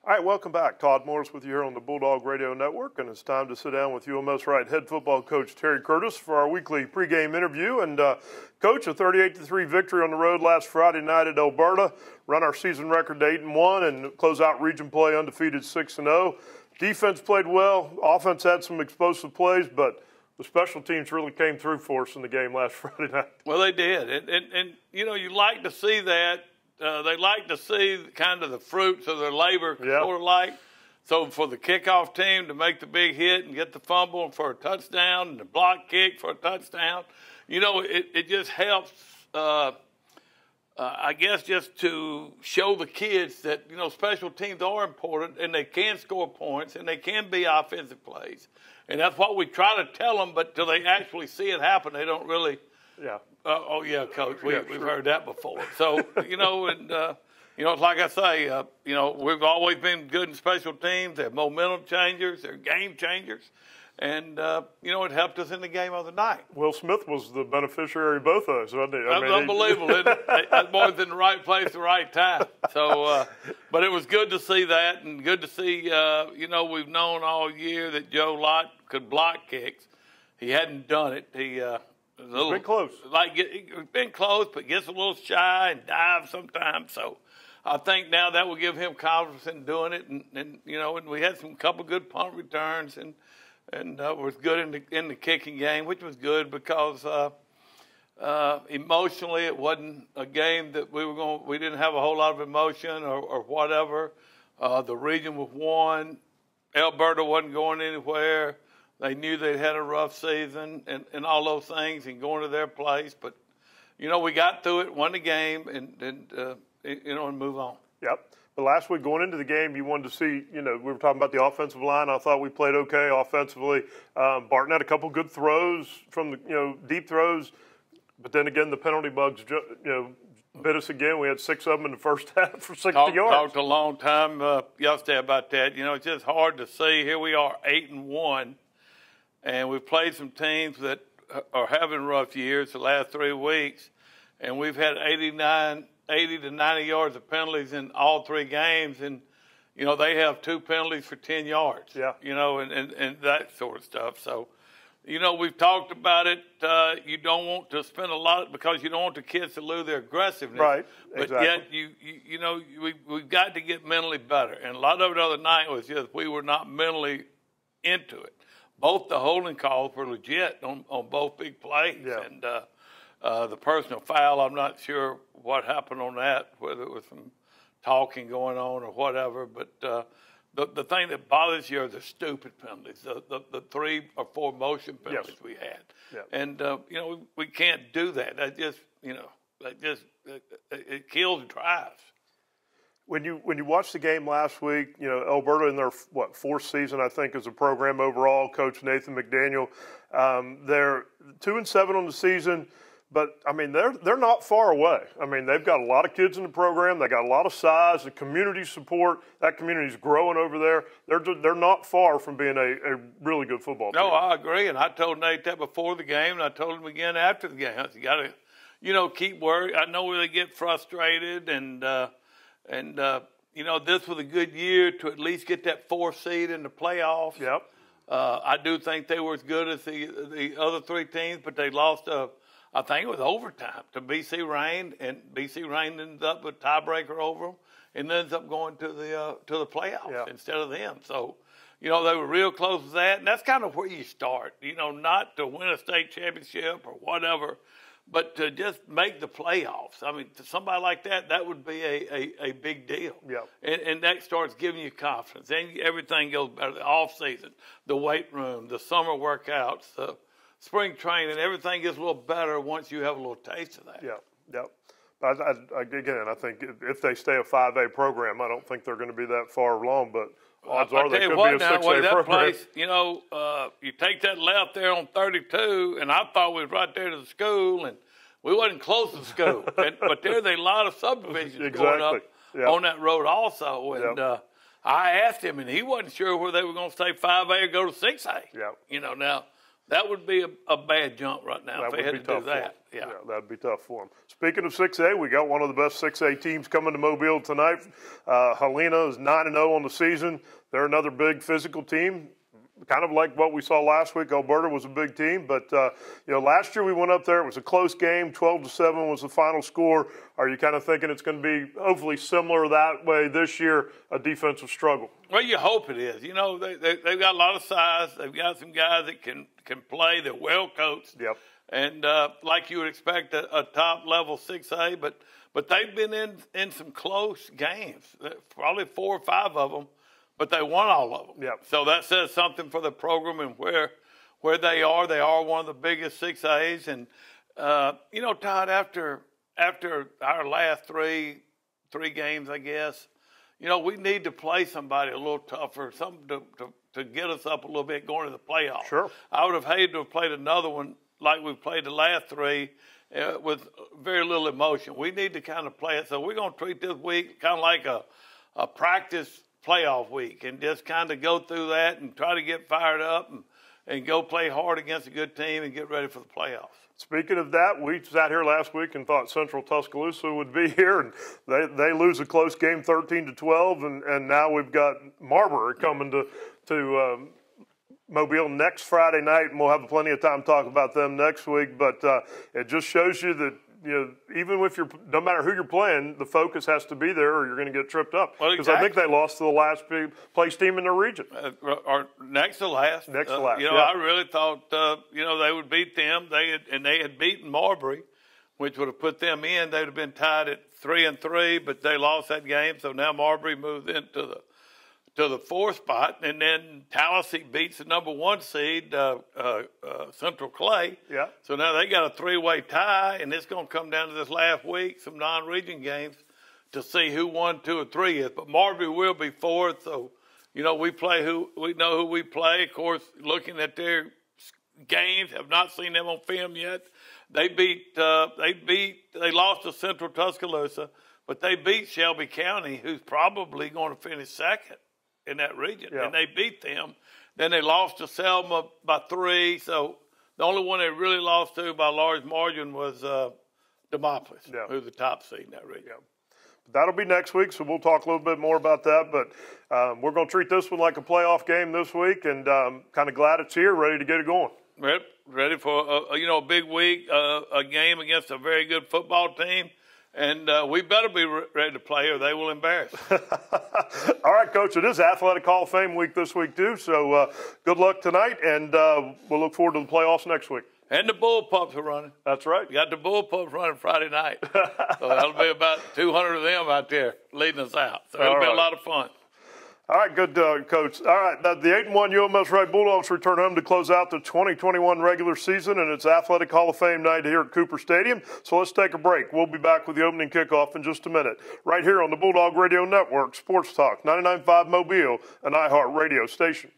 All right, welcome back. Todd Morris with you here on the Bulldog Radio Network, and it's time to sit down with UMS-Wright head football coach Terry Curtis for our weekly pregame interview. And Coach, a 38-3 victory on the road last Friday night at Alberta, run our season record to 8-1, and close out region play undefeated 6-0. Defense played well. Offense had some explosive plays, but the special teams really came through for us in the game last Friday night. Well, they did, and you know, you like to see that. They like to see kind of the fruits of their labor, sort of like. So for the kickoff team to make the big hit and get the fumble for a touchdown and the block kick for a touchdown, you know, it just helps, I guess, just to show the kids that, you know, special teams are important and they can score points and they can be offensive plays. And that's what we try to tell them, but till they actually see it happen, they don't really – oh, yeah, Coach, we've heard that before. So, you know, and, you know, like I say, you know, we've always been good in special teams. They're momentum changers. They're game changers. And, you know, it helped us in the game of the night. Will Smith was the beneficiary of both of those, wasn't he? That was unbelievable, isn't it? That boy's in the right place at the right time. So, but it was good to see that and good to see, you know, we've known all year that Joe Lott could block kicks. He hadn't done it. It's been close. Like it's been close, but gets a little shy and dives sometimes. So I think now that will give him confidence in doing it. And you know, and we had some couple good punt returns and was good in the kicking game, which was good because emotionally it wasn't a game that we didn't have a whole lot of emotion or whatever. The region was won. Alberta wasn't going anywhere. They knew they'd had a rough season and all those things and going to their place. But, you know, we got through it, won the game, and you know, and move on. Yep. But last week going into the game, you wanted to see, you know, we were talking about the offensive line. I thought we played okay offensively. Barton had a couple good throws from the, you know, deep throws. But then again, the penalty bugs, you know, bit us again. We had 6 of them in the first half for 60 yards. Talked a long time yesterday about that. You know, it's just hard to see. Here we are, 8-1. And we've played some teams that are having rough years the last 3 weeks, and we've had 80 to 90 yards of penalties in all 3 games, and, you know, they have 2 penalties for 10 yards, you know, and that sort of stuff. So, you know, we've talked about it. You don't want to spend a lot because you don't want the kids to lose their aggressiveness. Right, but yet, you know, we've got to get mentally better. And a lot of it the other night was just we were not mentally into it. Both the holding calls were legit on both big plays. And the personal foul, I'm not sure what happened on that, whether it was some talking going on or whatever. But the thing that bothers you are the stupid penalties, the 3 or 4 motion penalties we had. And, you know, we can't do that. That just, you know, it kills drives. When you watched the game last week, you know, Alberta in their, 4th season, I think, as a program overall, Coach Nathan McDaniel, they're 2-7 on the season, but, I mean, they're not far away. I mean, they've got a lot of kids in the program. They got a lot of size, the community support. That community's growing over there. They're not far from being a really good football team. No, I agree, and I told Nate that before the game, and I told him again after the game. I said, you got to, you know, keep working. I know where they get frustrated, and you know, this was a good year to at least get that 4th seed in the playoffs. I do think they were as good as the other 3 teams, but they lost, I think it was overtime to BC Rain, and BC Rain ends up with a tiebreaker over them and ends up going to the playoffs instead of them. So, you know, they were real close to that, and that's kind of where you start, you know, not to win a state championship or whatever, but to just make the playoffs. I mean, to somebody like that, that would be a big deal. And that starts giving you confidence. Then everything goes better. The off-season, the weight room, the summer workouts, the spring training, everything gets a little better once you have a little taste of that. But again, I think if they stay a 5A program, I don't think they're going to be that far along, but odds are they could be a 6A program. Place, you know, you take that left there on 32, and I thought we was right there to the school, and we wasn't close to the school. But there's a lot of subdivisions going up on that road also. And I asked him, and he wasn't sure whether they were going to stay 5A or go to 6A. You know, now That would be a bad jump right now if they had to do that. Yeah, that'd be tough for them. Speaking of 6A, we got one of the best 6A teams coming to Mobile tonight. Helena is 9-0 on the season. They're another big physical team. Kind of like what we saw last week. Alberta was a big team, but last year we went up there. It was a close game. 12-7 was the final score. Are you kind of thinking it's going to be hopefully similar that way this year? A defensive struggle. Well, you hope it is. They've got a lot of size. They've got some guys that can play. They're well coached. Yep. And like you would expect a top level 6A, but they've been in some close games. Probably 4 or 5 of them. But they won all of them. Yep. So that says something for the program and where they are. They are one of the biggest 6As. And, Todd, after our last three games, I guess, we need to play somebody a little tougher, something to get us up a little bit going to the playoffs. Sure. I would have hated to have played another one like we played the last 3 with very little emotion. We need to kind of play it. So we're going to treat this week kind of like a practice playoff week and just kind of go through that and try to get fired up and go play hard against a good team and get ready for the playoffs. Speaking of that, we sat here last week and thought Central Tuscaloosa would be here, and they lose a close game 13-12, and now we've got Marbury coming to Mobile next Friday night, and we'll have plenty of time to talk about them next week. But it just shows you that even if no matter who you're playing, the focus has to be there, or you're going to get tripped up. Well, because I think they lost to the last place team in the region, or next to last. Next to last. I really thought they would beat them. They had beaten Marbury, which would have put them in. They'd have been tied at 3-3, but they lost that game. So now Marbury moved into the 4th spot, and then Tallahassee beats the number 1 seed, Central Clay. Yeah. So now they got a 3-way tie, and it's going to come down to this last week, some non-region games, to see who 1, 2, or 3 is. But Marbury will be 4th, so we know who we play. Of course, looking at their games, have not seen them on film yet. They lost to Central Tuscaloosa, but they beat Shelby County, who's probably going to finish 2nd in that region, and they beat them. Then they lost to Selma by 3, so the only one they really lost to by a large margin was Demopolis, who's the top seed in that region. Yeah. That'll be next week, so we'll talk a little bit more about that. But we're going to treat this one like a playoff game this week, and kind of glad it's here, ready to get it going. Ready for a big week, a game against a very good football team. And we better be ready to play or they will embarrass. All right, Coach, it is Athletic Hall of Fame week this week, too. So good luck tonight, and we'll look forward to the playoffs next week. And the Bull Pups are running. That's right. You got the Bull Pups running Friday night. So that'll be about 200 of them out there leading us out. So it'll be a lot of fun. All right, good, Coach. All right, the 8-1 UMS-Wright Bulldogs return home to close out the 2021 regular season, and it's Athletic Hall of Fame night here at Cooper Stadium. So let's take a break. We'll be back with the opening kickoff in just a minute, right here on the Bulldog Radio Network, Sports Talk, 99.5 Mobile, an iHeart radio station.